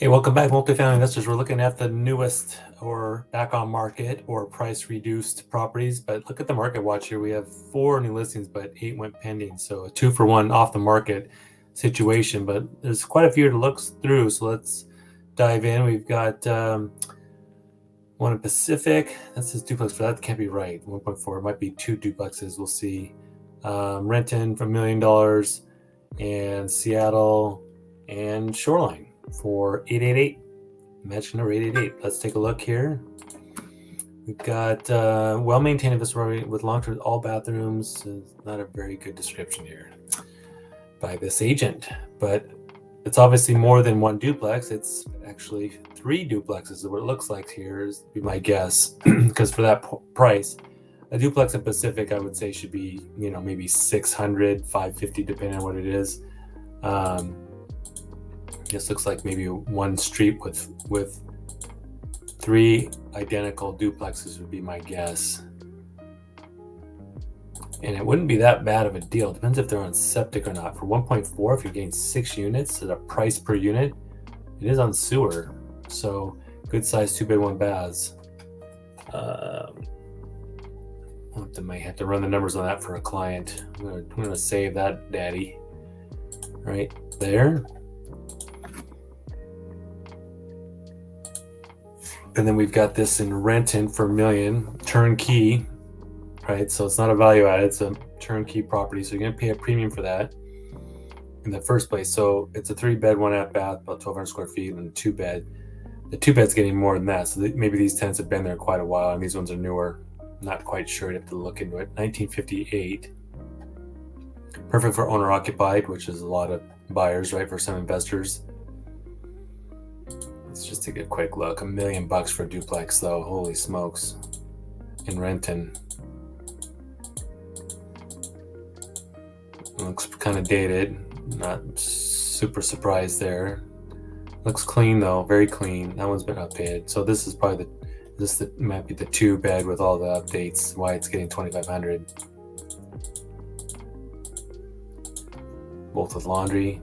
Hey, welcome back, multifamily investors. We're looking at the newest or back on market or price reduced properties. But look at the market watch here. We have 4 new listings, but 8 went pending. So a 2-for-1 off the market situation. But there's quite a few to look through. So let's dive in. We've got one in Pacific. That says duplex, but that can't be right. 1.4. It might be 2 duplexes. We'll see. Renton for $1 million, and Seattle and Shoreline for 888. Imagine a 888. Let's take a look here. We've got well-maintained inventory with long-term all bathrooms. Not a very good description here by this agent, but it's obviously more than 1 duplex. It's actually 3 duplexes is what it looks like here, is be my guess. Because for that price, a duplex in Pacific, I would say, should be, maybe 600, 550, depending on what it is. This looks like maybe one street with 3 identical duplexes would be my guess. And it wouldn't be that bad of a deal. It depends if they're on septic or not. For 1.4, if you're getting 6 units at a price per unit, it is on sewer. So good size 2-bed 1 baths. I might have to run the numbers on that for a client. I'm gonna save that, daddy. Right there. And then we've got this in Renton for $1 million, turnkey, right? So it's not a value add, it's a turnkey property. So you're gonna pay a premium for that in the first place. So it's a 3-bed 1.5 bath, about 1,200 square feet, and a 2-bed. The 2-bed's getting more than that. So maybe these tenants have been there quite a while, and these ones are newer. Not quite sure. You'd have to look into it. 1958. Perfect for owner occupied, which is a lot of buyers, right? For some investors. Let's just take a quick look. $1 million for a duplex, though. Holy smokes! In Renton, looks kind of dated. Not super surprised there. Looks clean though, very clean. That one's been updated. So this is probably might be the 2-bed with all the updates. Why it's getting $2,500. Both with laundry.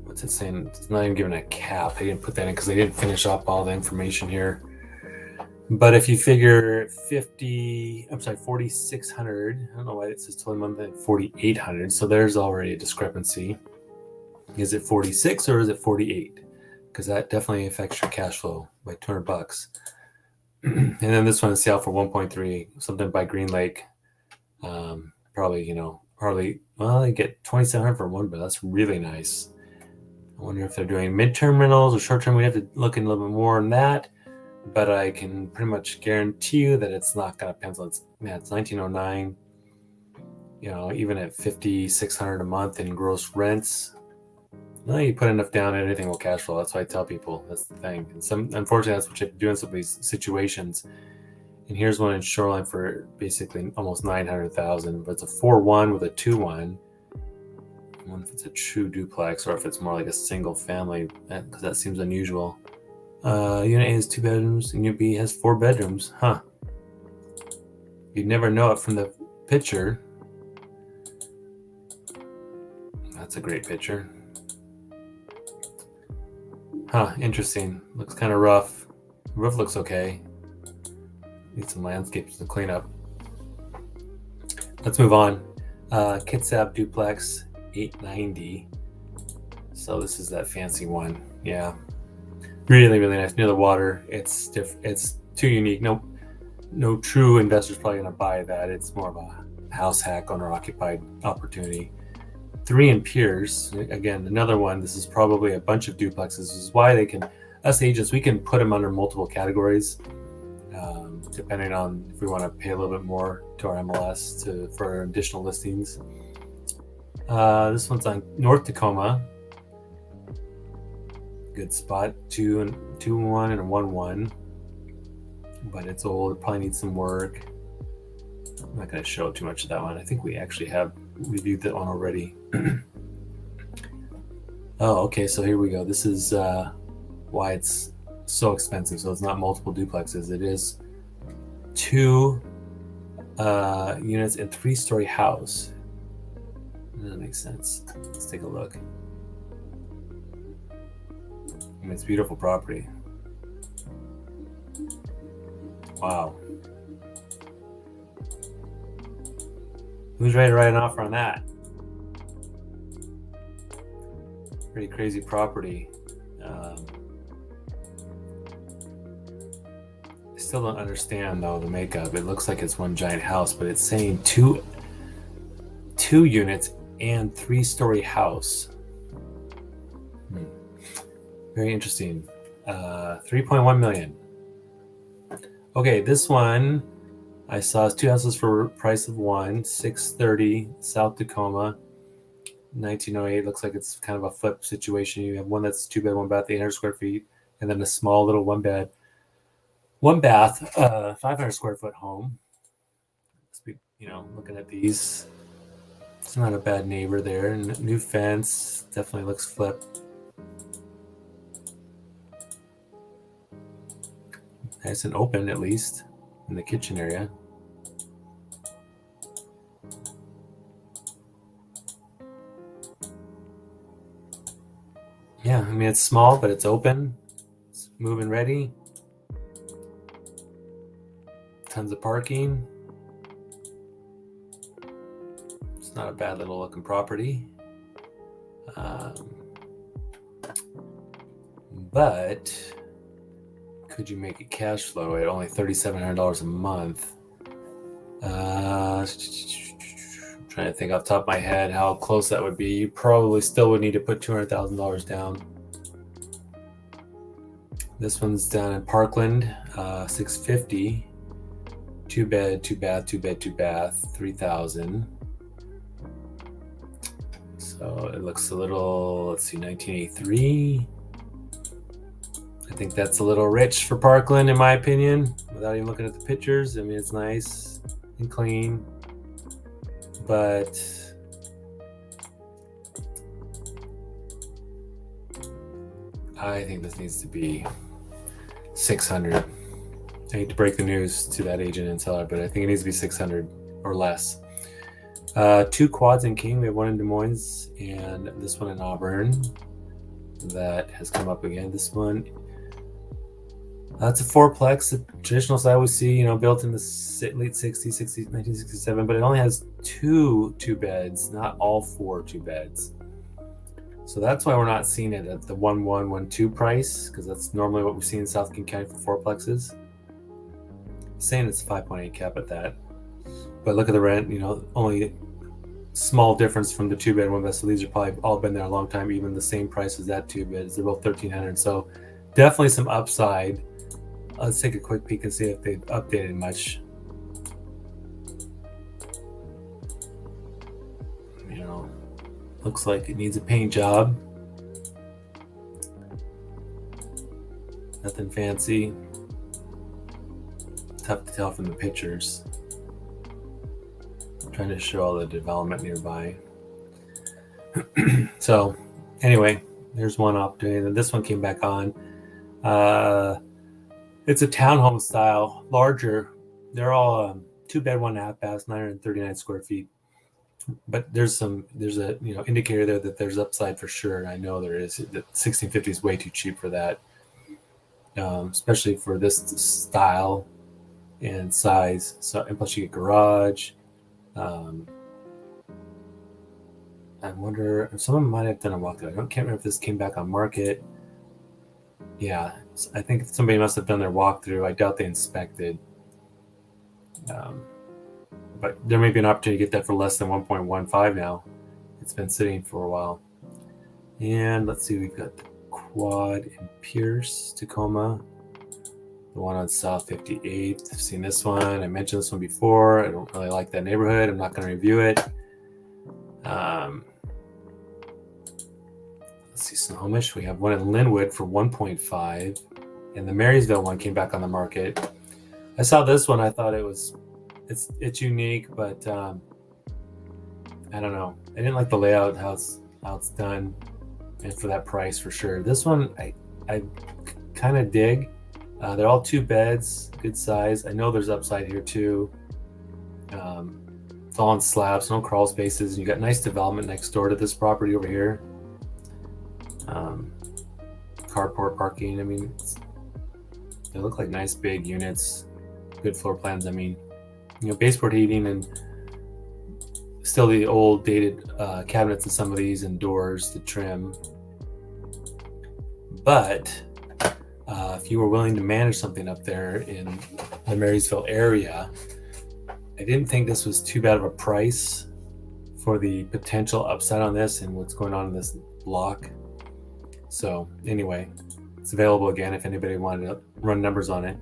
What's it saying? It's not even given a cap. They didn't put that in because they didn't finish up all the information here. But if you figure 4,600, I don't know why it says 12 month at 4,800. So there's already a discrepancy. Is it 46 or is it 48? Because that definitely affects your cash flow by $200. And then this one is sale for 1.3, something by Green Lake. Probably, hardly. Well, they get 2,700 for one, but that's really nice. I wonder if they're doing midterm rentals or short term. We have to look in a little bit more on that, but I can pretty much guarantee you that it's not going to pencil. It's 1909. Even at 5,600 a month in gross rents, well, you put enough down, anything will cash flow. That's what I tell people. That's the thing. And unfortunately, that's what you have to do in some of these situations. And here's one in Shoreline for basically almost $900,000, but it's a 4-1 with a 2-1. I wonder if it's a true duplex or if it's more like a single family, because that seems unusual. Unit A has 2 bedrooms, and Unit B has 4 bedrooms. Huh. You'd never know it from the picture. That's a great picture. Huh, interesting. Looks kind of rough. The roof looks okay. Need some landscapes to clean up. Let's move on. Kitsap duplex, 890. So this is that fancy one. Yeah, really, really nice. Near the water. It's too unique. No true investor's probably gonna buy that. It's more of a house hack, owner occupied opportunity. 3 in Pierce. Again, another one. This is probably a bunch of duplexes. This is why us agents, we can put them under multiple categories, depending on if we want to pay a little bit more to our MLS for additional listings. This one's on North Tacoma. Good spot. 2-1 and a 1-1, but it's old. It probably needs some work. I'm not going to show too much of that one. I think we actually have reviewed that one already. Oh, okay. So here we go. This is why it's so expensive. So it's not multiple duplexes. It is 2 units and 3-story house. That makes sense. Let's take a look. mean, it's a beautiful property. Wow. Who's ready to write an offer on that? Pretty crazy property. I still don't understand though the makeup. It looks like it's one giant house, but it's saying two units and 3-story house. Very interesting. 3.1 million. Okay, this one I saw is 2 houses for price of one, 630 South Tacoma, 1908. Looks like it's kind of a flip situation. You have one that's 2-bed, 1-bath, 800 square feet, and then a small little 1-bed, 1-bath, 500 square foot home. Looking at these, it's not a bad neighbor there. New fence, definitely looks flip. Nice and open, at least in the kitchen area. Yeah, I mean, it's small, but it's open. It's move-in ready. Tons of parking. It's not a bad little looking property. But could you make it cash flow at only $3,700 a month? I'm trying to think off the top of my head how close that would be. You probably still would need to put $200,000 down. This one's down in Parkland, 650, 2-bed, 2-bath, 2-bed, 2-bath, 3,000. So it looks a little, let's see, 1983. I think that's a little rich for Parkland, in my opinion, without even looking at the pictures. I mean, it's nice and clean, but I think this needs to be 600. I hate to break the news to that agent and seller, but I think it needs to be 600 or less. 2 quads in King. We have one in Des Moines and this one in Auburn that has come up again. This one, it's a 4-plex, the traditional style we see, built in the late 60s, 1967, but it only has 2 beds, not all 4 2-beds. So that's why we're not seeing it at the 1.112 price, because that's normally what we see in South King County for 4-plexes. Saying it's 5.8 cap at that, but look at the rent. Only small difference from the 2-bed, 1-bed. So these are probably all been there a long time. Even the same price as that 2-bed. They're both $1,300. So definitely some upside. Let's take a quick peek and see if they've updated much. Looks like it needs a paint job. Nothing fancy. Tough to tell from the pictures. I'm trying to show all the development nearby. So anyway, there's one opportunity. Then this one came back on. It's a townhome style, larger. They're all 2-bed, 1.5 baths, 939 square feet. But there's a indicator there that there's upside for sure. I know there is. The 1650 is way too cheap for that, especially for this style and size. So, and plus you get garage. I wonder if someone might have done a walkthrough. Can't remember if this came back on market. Yeah, I think somebody must have done their walkthrough. I doubt they inspected. But there may be an opportunity to get that for less than 1.15 now. It's been sitting for a while. And let's see, we've got the quad in Pierce, Tacoma. The one on South 58th. I've seen this one. I mentioned this one before. I don't really like that neighborhood. I'm not going to review it. Let's see, Snohomish. We have one in Linwood for 1.5. And the Marysville one came back on the market. I saw this one. I thought it's unique, but I don't know. I didn't like the layout, how it's done, and for that price for sure. This one I kind of dig. They're all 2 beds, good size. I know there's upside here too. It's all on slabs, no crawl spaces. You got nice development next door to this property over here. Car carport parking. I mean, they look like nice big units, good floor plans. I mean, baseboard heating and still the old dated cabinets in some of these and doors to trim. But if you were willing to manage something up there in the Marysville area, I didn't think this was too bad of a price for the potential upside on this and what's going on in this block. So anyway, it's available again if anybody wanted to run numbers on it.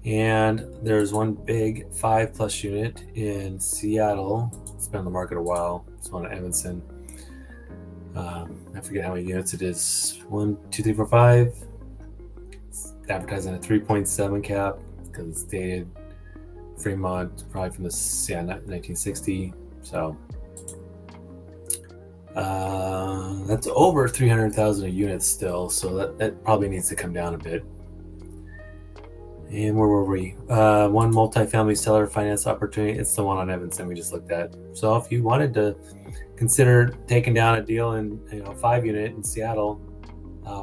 And there's one big 5+ unit in Seattle. It's been on the market a while. It's one at Evanston. I forget how many units it is. 1, 2, 3, 4, 5. It's advertising a 3.7 cap because it's dated. Fremont, probably from the 1960. So that's over 300,000 a unit still. So that probably needs to come down a bit. And where were we? One multifamily seller finance opportunity. It's the one on Evanston we just looked at. So if you wanted to consider taking down a deal in 5 unit in Seattle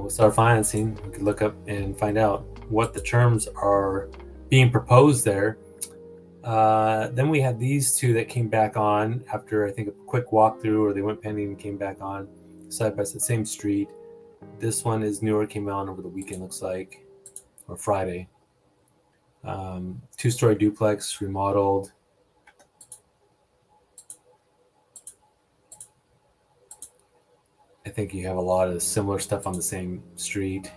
with seller financing, you could look up and find out what the terms are being proposed there. Then we had these two that came back on after I think a quick walkthrough, or they went pending and came back on side by side, same street. This one is newer, came on over the weekend, looks like, or Friday. 2-story duplex, remodeled. I think you have a lot of similar stuff on the same street.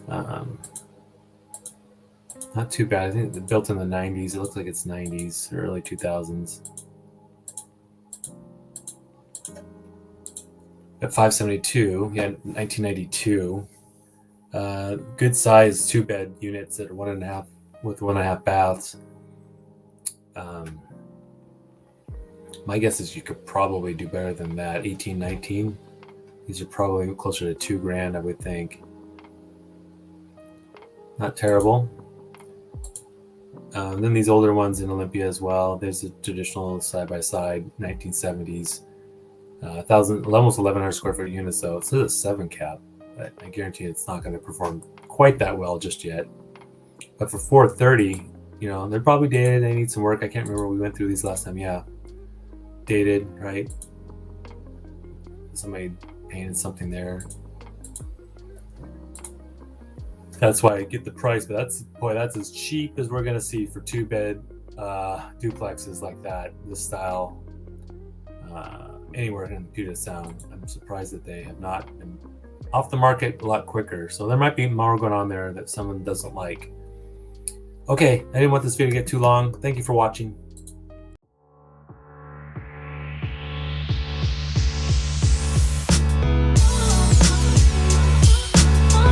Not too bad. I think it's built in the 90s. It looks like it's 90s or early 2000s. At 572, yeah, 1992. Good size 2-bed units that are 1.5 with 1.5 baths. My guess is you could probably do better than that. 18, 19. These are probably closer to $2,000, I would think. Not terrible. Then these older ones in Olympia as well. There's a traditional side-by-side 1970s. Almost 1,100 square foot units though. It's a 7 cap. But I guarantee it's not going to perform quite that well just yet. But for 430, they're probably dated. They need some work. I can't remember. We went through these last time. Yeah, dated, right? Somebody painted something there. That's why I get the price. But that's as cheap as we're going to see for 2-bed duplexes like that, this style, anywhere in Puget Sound. I'm surprised that they have not been off the market a lot quicker. So there might be more going on there that someone doesn't like. Okay, I didn't want this video to get too long. Thank you for watching.